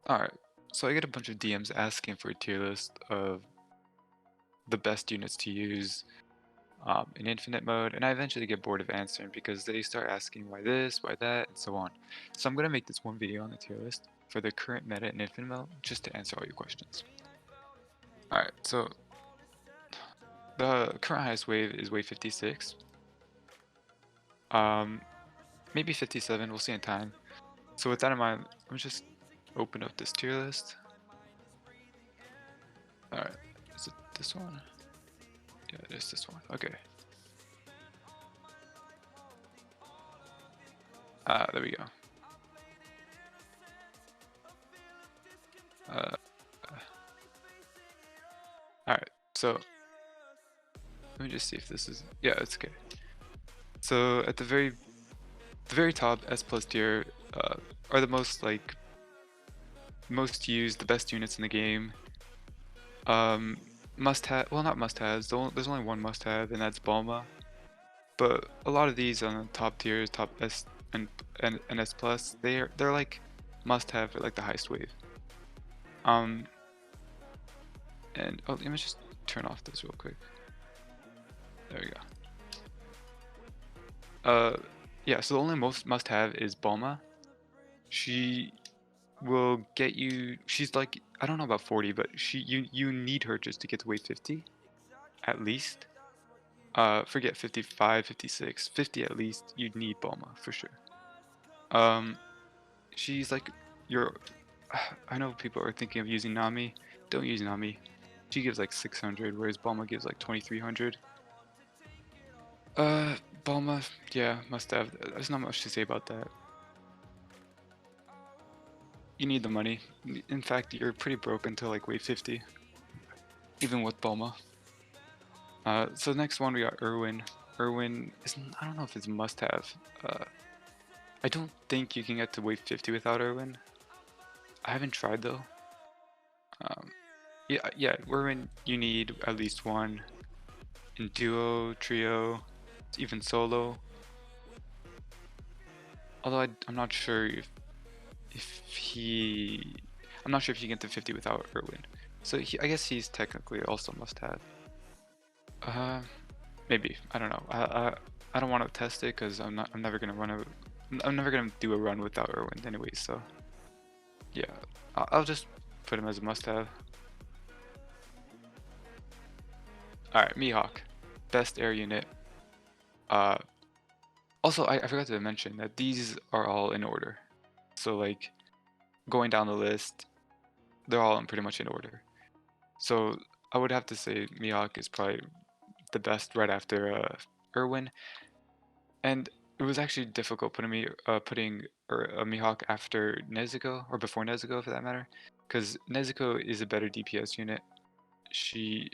Alright, so I get a bunch of DMs asking for a tier list of the best units to use in infinite mode, and I eventually get bored of answering because they start asking why this, why that, and so on. So I'm going to make this one video on the tier list for the current meta in infinite mode just to answer all your questions. Alright, so the current highest wave is wave 56. Maybe 57, we'll see in time. So with that in mind, let me just open up this tier list. Alright, is it this one? Yeah, it is this one. Okay. There we go. Alright, so let me just see if this is, yeah, it's okay. So at the very top, S plus tier are the most used, the best units in the game. Must have, well, not must haves. There's only one must have, and that's Bulma. But a lot of these on the top tiers, top S and S plus, they're like must have for like the highest wave. And oh, let me just turn off this real quick. There we go. Yeah, so the only must have is Bulma. She will get you, she's like, I don't know about 40, but you need her just to get to wave 50 at least. Forget 55, 56, 50 at least. You'd need Bulma for sure. She's like your, I know people are thinking of using Nami. Don't use Nami. She gives like 600, whereas Bulma gives like 2300. Bulma, yeah, must have. There's not much to say about that. You need the money. In fact, you're pretty broke until like wave 50, even with Bulma. So next one we got Irwin. Irwin is, I don't know if it's must have. I don't think you can get to wave 50 without Irwin. I haven't tried though. Yeah, Irwin you need at least one in duo, trio, even solo. Although I'm not sure I'm not sure if you get to 50 without Irwin. So I guess he's technically also must have. Maybe, I don't know. I don't want to test it because I'm never gonna do a run without Irwin anyway. So yeah, I'll just put him as a must have. All right, Mihawk, best air unit. Also, I forgot to mention that these are all in order. So like going down the list, they're all pretty much in order. So I would have to say Mihawk is probably the best right after Irwin. And it was actually difficult putting Mihawk after Nezuko, or before Nezuko for that matter, because Nezuko is a better DPS unit. She's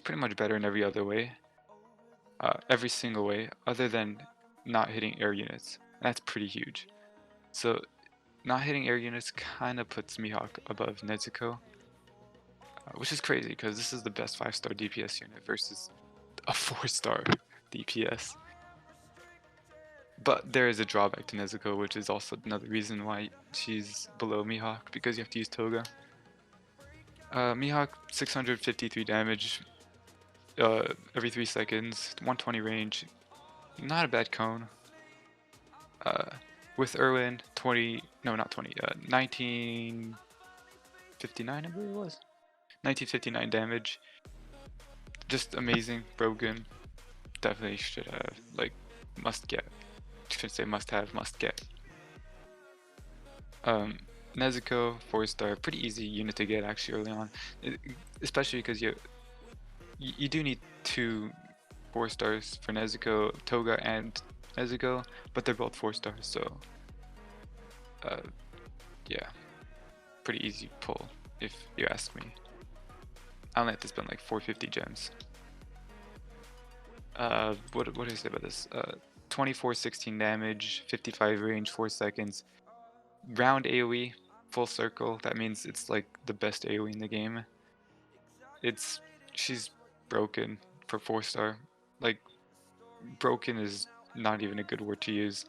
pretty much better in every other way, every single way, other than not hitting air units. And that's pretty huge. So not hitting air units kind of puts Mihawk above Nezuko, which is crazy because this is the best 5-star DPS unit versus a 4-star DPS. But there is a drawback to Nezuko, which is also another reason why she's below Mihawk, because you have to use Toga. Mihawk 653 damage every 3 seconds, 120 range, not a bad cone. With Irwin, 1959 I believe it was. 1959 damage. Just amazing, broken. Definitely should have, like, must get. Should say must have, must get. Nezuko 4-star, pretty easy unit to get actually early on, especially because you do need 2 4-stars for Nezuko, Toga and Nezuko, but they're both 4-stars, so yeah, pretty easy pull if you ask me. I only have to spend like 450 gems. What did I say about this? 2416 damage, 55 range, 4 seconds. Round AoE, full circle. That means it's like the best AoE in the game. She's broken for 4-star. Like, broken is not even a good word to use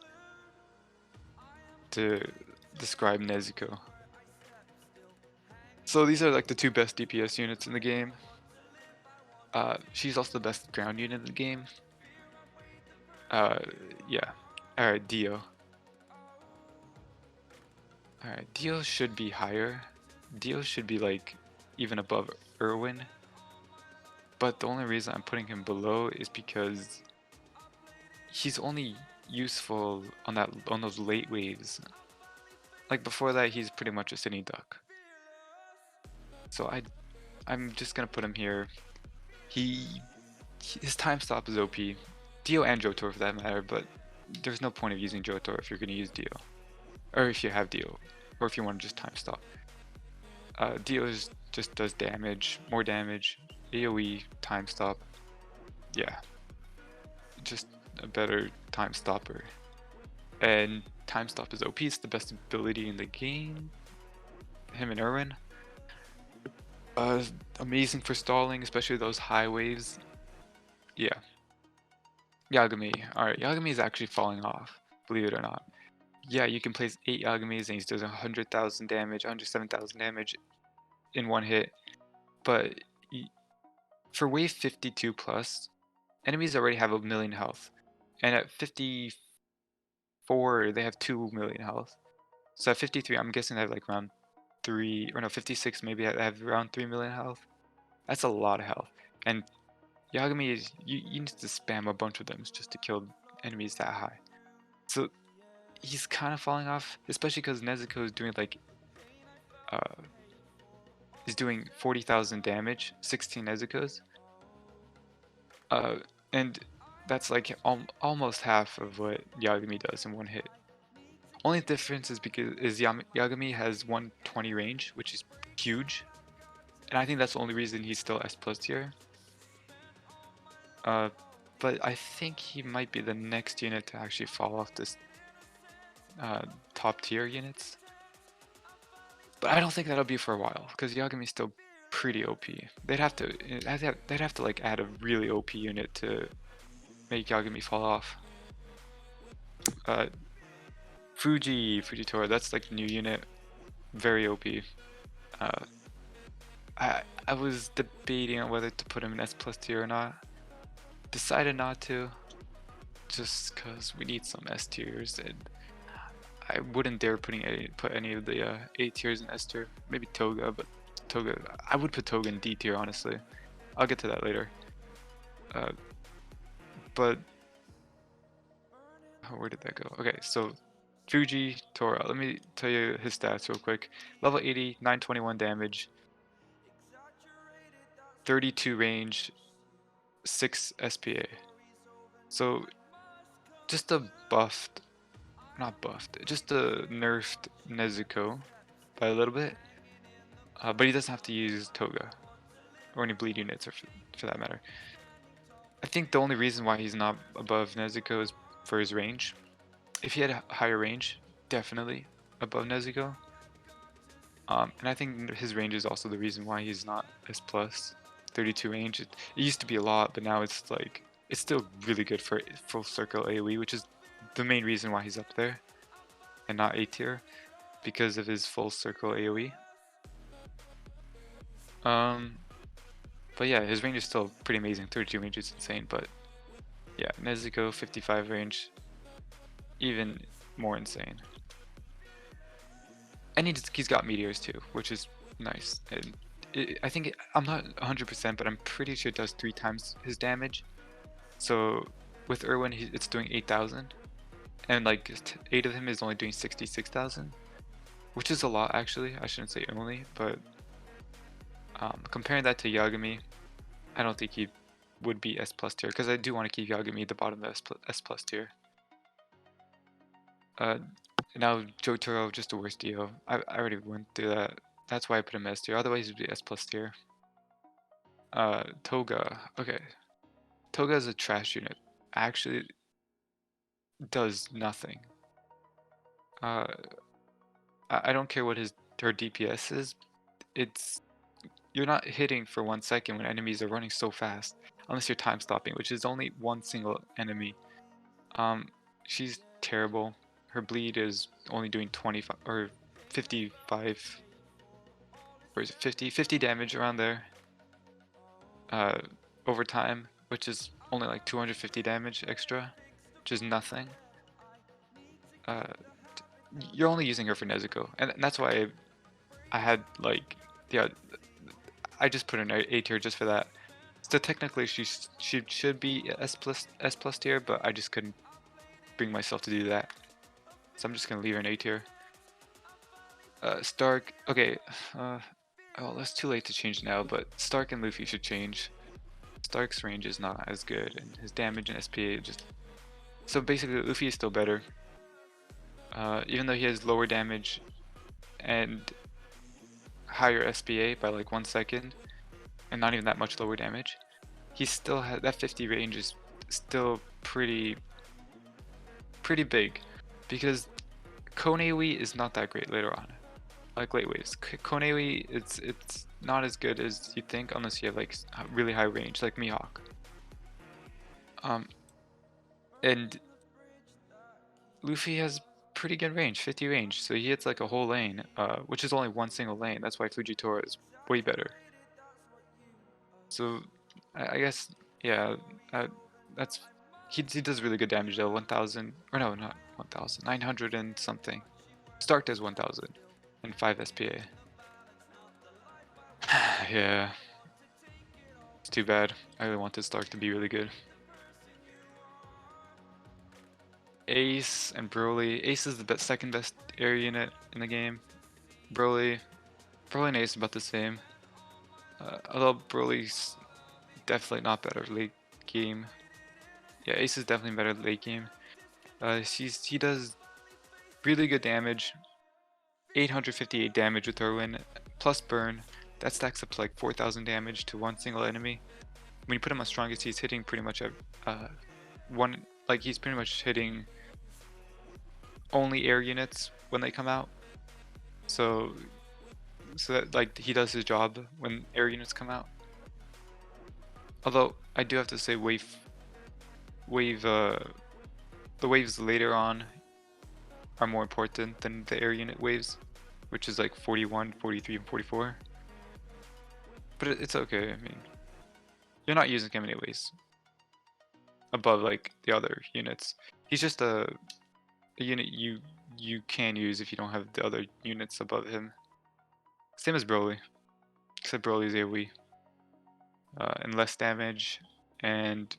to describe Nezuko. So these are like the two best DPS units in the game. She's also the best ground unit in the game. Yeah. Alright, Dio. Alright, Dio should be higher. Dio should be like even above Irwin. But the only reason I'm putting him below is because he's only useful on those late waves. Like before that, he's pretty much a sitting duck. So I'm just gonna put him here. His time stop is OP. Dio and Jotaro for that matter, but there's no point of using Jotaro if you're gonna use Dio. Or if you have Dio. Or if you want to just time stop. Dio just does damage, more damage, AoE, time stop. Yeah. Just a better time stopper. And time stop is OP, it's the best ability in the game. Him and Irwin. Amazing for stalling, especially those high waves. Yeah. Yagami. Alright, Yagami is actually falling off, believe it or not. Yeah, you can place 8 Yagamis and he does 100,000 damage, 107,000 damage in one hit. But for wave 52 plus, enemies already have 1,000,000 health. And at 54, they have 2,000,000 health. So at 53, I'm guessing they have like around 3, or no, 56 maybe I have around 3,000,000 health. That's a lot of health. And Yagami is, you need to spam a bunch of them just to kill enemies that high. So he's kind of falling off, especially because Nezuko is doing like, is doing 40,000 damage, 16 Nezukos. And that's like almost half of what Yagami does in one hit. Only difference is because Yagami has 120 range, which is huge, and I think that's the only reason he's still S+ tier. But I think he might be the next unit to actually fall off this top tier units. But I don't think that'll be for a while because Yagami's still pretty OP. They'd have to like add a really OP unit to make Yagami fall off. Fuji Toro, that's like the new unit, very OP. I was debating on whether to put him in S+ tier or not. Decided not to, just because we need some S tiers, and I wouldn't dare put any of the A tiers in S tier. Maybe Toga, but I would put Toga in D tier honestly. I'll get to that later. But where did that go? Okay, so Fuji Toro. Let me tell you his stats real quick. Level 80, 921 damage, 32 range, 6 SPA. So just a just a nerfed Nezuko by a little bit. But he doesn't have to use Toga or any bleed units, or for that matter. I think the only reason why he's not above Nezuko is for his range. If he had a higher range, definitely above Nezuko. And I think his range is also the reason why he's not S+. 32 range. It used to be a lot, but now it's like, it's still really good for full circle AoE, which is the main reason why he's up there and not A tier, because of his full circle AoE. But yeah, his range is still pretty amazing. 32 range is insane, but yeah, Nezuko 55 range, even more insane. And he's got meteors too, which is nice. And I think I'm not 100%, but I'm pretty sure it does 3 times his damage. So with Irwin, it's doing 8,000, and like 8 of him is only doing 66,000, which is a lot actually. I shouldn't say only, but comparing that to Yagami, I don't think he would be S+ tier, because I do want to keep Yagami at the bottom of the S+ tier. Now Jotaro, just the worst Dio. I already went through that. That's why I put him S tier. Otherwise he'd be S+ tier. Toga. Okay. Toga is a trash unit. Actually does nothing. I don't care what her DPS is. You're not hitting for 1 second when enemies are running so fast, unless you're time stopping, which is only one single enemy. She's terrible. Her bleed is only doing 25 or 55. or is it 50 damage around there uh, over time, which is only like 250 damage extra, which is nothing. Uh, you're only using her for Nezuko, and that's why I had like, yeah, I just put in A tier just for that. So technically she should be S plus tier, but I just couldn't bring myself to do that. So I'm just gonna leave her in A tier. Stark, okay, oh, that's too late to change now, but Stark and Luffy should change. Stark's range is not as good, and his damage and SPA just... So basically, Luffy is still better. Even though he has lower damage and higher SPA by like 1 second, and not even that much lower damage, he still has that 50 range is still pretty big, because Konewi is not that great later on. Like late waves, Konewi, it's not as good as you think unless you have like really high range, like Mihawk. And Luffy has pretty good range, 50 range, so he hits like a whole lane, which is only one single lane. That's why Fuji Toro is way better. So I guess, yeah, that's he does really good damage though. 1,000, or no, not 1,000, 900 and something. Stark does 1,000 and 5 SPA. Yeah, it's too bad. I really wanted Stark to be really good. Ace and Broly. Ace is the second best air unit in the game. Broly and Ace about the same. Although Broly's definitely not better late game. Yeah, Ace is definitely better late game. He does really good damage. 858 damage with Irwin plus burn. That stacks up to like 4,000 damage to one single enemy. When you put him on strongest, he's hitting pretty much he's pretty much hitting only air units when they come out. So that like he does his job when air units come out. Although I do have to say the waves later on are more important than the air unit waves, which is like 41, 43, and 44. But it's okay. I mean, you're not using him anyways above like the other units. He's just a unit you can use if you don't have the other units above him. Same as Broly, except Broly's AoE and less damage, and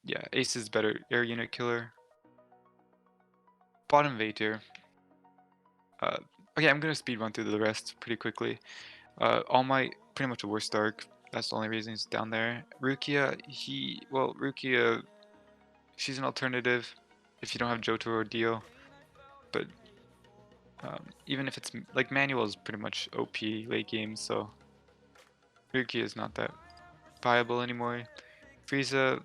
yeah, Ace is better air unit killer. Bottom of A tier. Okay, I'm gonna speed run through the rest pretty quickly. All Might, pretty much a worse Stark. That's the only reason he's down there. Rukia, Rukia, she's an alternative if you don't have Jotaro or Dio. But even if it's like Manuel is pretty much OP late game, so Rukia is not that viable anymore. Frieza,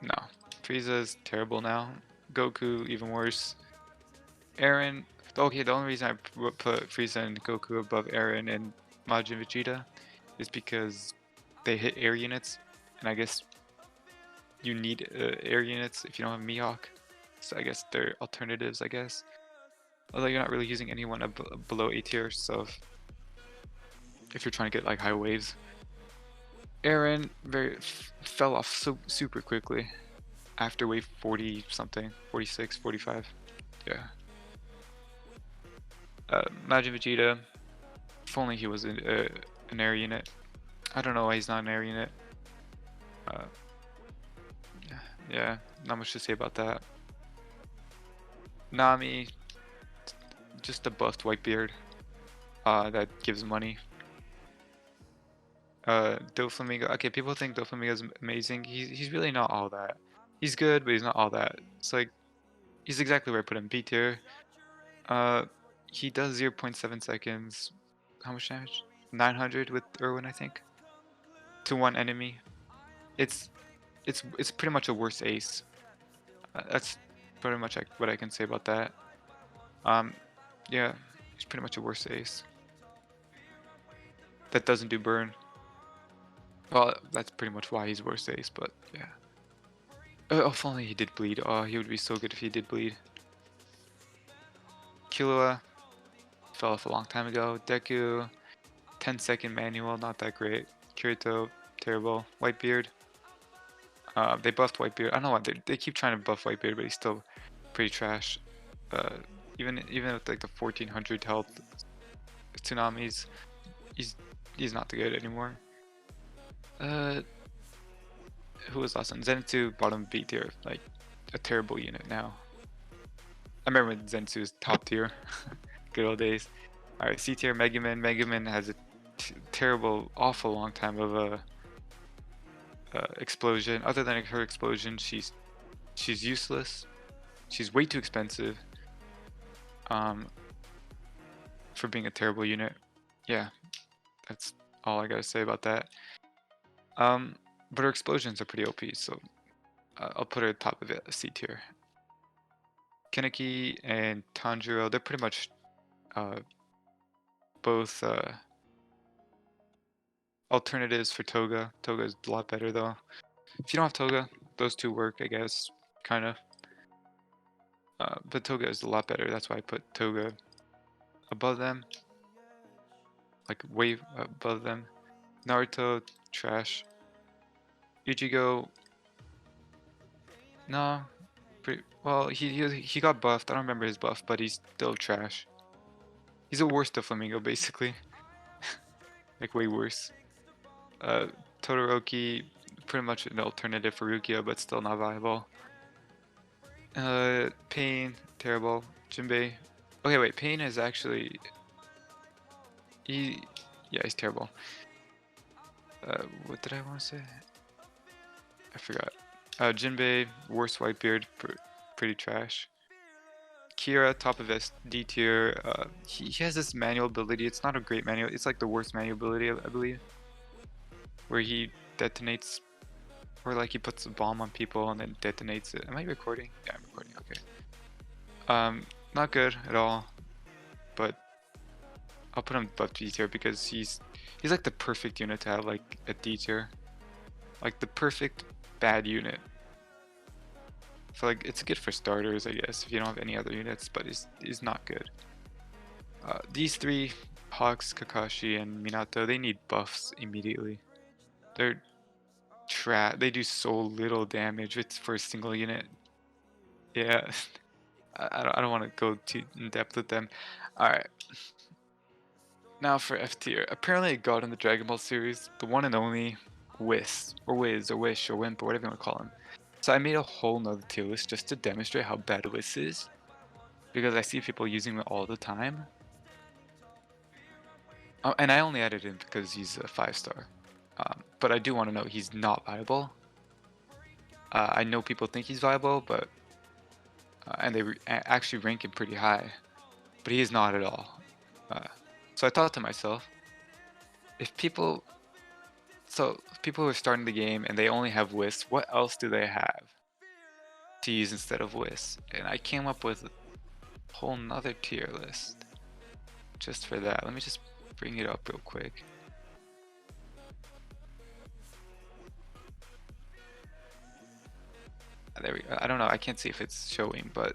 no, Frieza is terrible now. Goku even worse. Eren, okay, the only reason I put Frieza and Goku above Eren and Majin Vegeta is because they hit air units, and I guess you need air units if you don't have Mihawk. So I guess they're alternatives, I guess. Although you're not really using anyone below A tier, so if you're trying to get like high waves. Eren fell off so super quickly after wave 40 something, 46, 45. Yeah. Majin Vegeta, if only he was an air unit. I don't know why he's not an air unit. Yeah, not much to say about that. Nami, just a buffed Whitebeard that gives money. Doflamingo, okay, people think Doflamingo is amazing. He's really not all that. He's good, but he's not all that. It's like, he's exactly where I put him, B tier. He does 0.7 seconds. How much damage? 900 with Irwin, I think, to one enemy. It's pretty much a worse ace. That's pretty much like what I can say about that. Yeah, it's pretty much a worse ace. That doesn't do burn. Well, that's pretty much why he's worse ace, but yeah. Oh, if only he did bleed. Oh, he would be so good if he did bleed. Killua fell off a long time ago. Deku, 10-second manual, not that great. Kirito, terrible. Whitebeard, they buffed Whitebeard. I don't know why they keep trying to buff Whitebeard, but he's still pretty trash. Even with like the 1400 health tsunamis, he's not good anymore. Who was last one? Zenitsu bottom B tier, like a terrible unit now. I remember when Zenitsu was top tier, good old days. All right, C tier Megumin. Megumin has a terrible, awful long time of explosion. Other than her explosion, she's useless. She's way too expensive. For being a terrible unit. Yeah, that's all I gotta say about that. But her explosions are pretty OP, so I'll put her at top of it, C tier. Kaneki and Tanjiro, they're pretty much both alternatives for Toga. Toga's a lot better though. If you don't have Toga, those two work, I guess, kind of. But Toga is a lot better. That's why I put Toga above them, like way above them. Naruto, trash. Ichigo, no, pretty well. He got buffed. I don't remember his buff, but he's still trash. He's a worse Doflamingo, basically. Like way worse. Todoroki, pretty much an alternative for Rukia, but still not viable. Pain, terrible. Jinbei. Okay, wait. Pain is actually he's terrible. What did I want to say? I forgot. Jinbei, worst Whitebeard, pretty trash. Kira, top of D tier. He has this manual ability. It's not a great manual. It's like the worst manual ability, I believe. Where he detonates, or like he puts a bomb on people and then detonates it. Am I recording? Yeah, I'm recording. Okay. Not good at all. But I'll put him above D tier because he's like the perfect unit to have like a D tier. Like the perfect bad unit. So like it's good for starters, I guess, if you don't have any other units, but he's not good. These three, Hawks, Kakashi, and Minato, they need buffs immediately. They're they do so little damage for a single unit. Yeah, I don't want to go too in depth with them. All right. Now for F tier. Apparently, a god in the Dragon Ball series, the one and only Wiz or Wish or Wimp or whatever you want to call him. So I made a whole nother tier list just to demonstrate how bad Wiz is, because I see people using it all the time. And I only added him because he's a 5-star. But I do want to know he's not viable. I know people think he's viable, but and they actually rank him pretty high, but he is not at all. So I thought to myself, if people who are starting the game and they only have Wiz, what else do they have to use instead of Wiz? And I came up with a whole nother tier list just for that. Let me just bring it up real quick. There we go. I don't know, I can't see if it's showing, but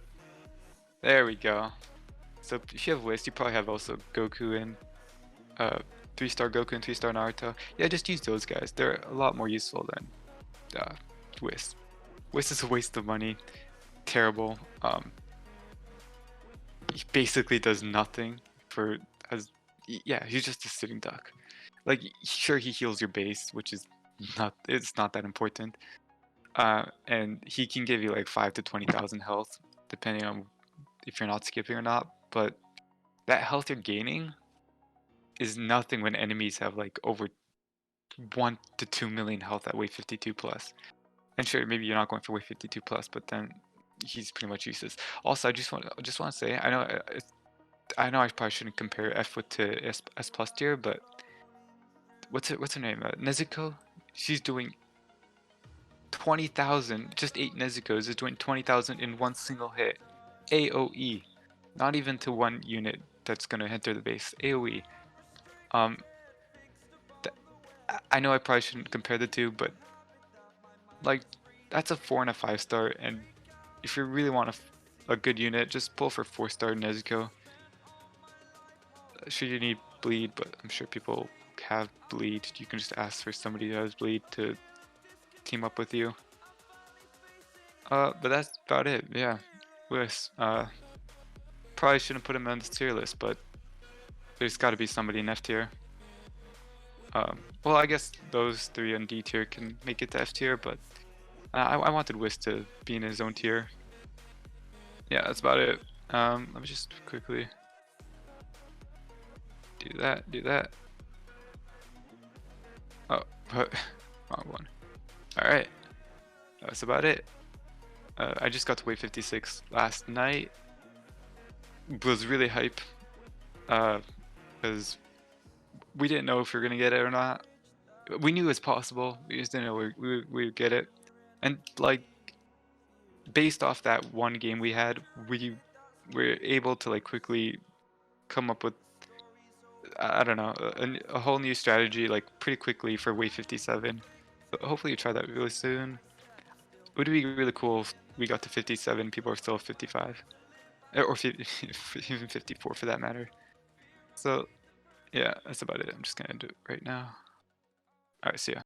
there we go. So if you have Wiz, you probably have also Goku and 3-star Goku and 3-star Naruto. Yeah, just use those guys. They're a lot more useful than Wiz. Wiz is a waste of money. Terrible. He basically does nothing yeah, he's just a sitting duck. Like, sure, he heals your base, which is it's not that important. And he can give you like 5 to 20,000 health, depending on if you're not skipping or not. But that health you're gaining is nothing when enemies have like over 1 to 2 million health at weight 52 plus. And sure, maybe you're not going for weight 52 plus, but then he's pretty much useless. Also, I just want to say, I know I probably shouldn't compare F to S plus tier, but what's her name? Nezuko. She's doing 20,000. Just 8 Nezuko's is doing 20,000 in one single hit. AOE, not even to one unit that's gonna enter the base. AOE. I know I probably shouldn't compare the two, but like that's a 4 and a 5-star, and if you really want a good unit, just pull for 4-star Nezuko. sure you need bleed, but I'm sure people have bleed. You can just ask for somebody who has bleed to team up with you. But that's about it. Yeah, Lewis. Probably shouldn't put him on this tier list, but there's got to be somebody in F tier. Well, I guess those three in D tier can make it to F tier, but I wanted Wiz to be in his own tier. Yeah, that's about it. Let me just quickly do that. Oh, but wrong one. All right, that's about it. I just got to wait 56 last night. Was really hype, because we didn't know if we were gonna get it or not. We knew it was possible. We just didn't know we would get it. And like, based off that one game we had, we were able to like quickly come up with, I don't know, a whole new strategy like pretty quickly for wave 57. So hopefully you try that really soon. It would be really cool if we got to 57, people are still 55. Or even 54 for that matter. So yeah, that's about it. I'm just gonna end it right now. Alright, see ya.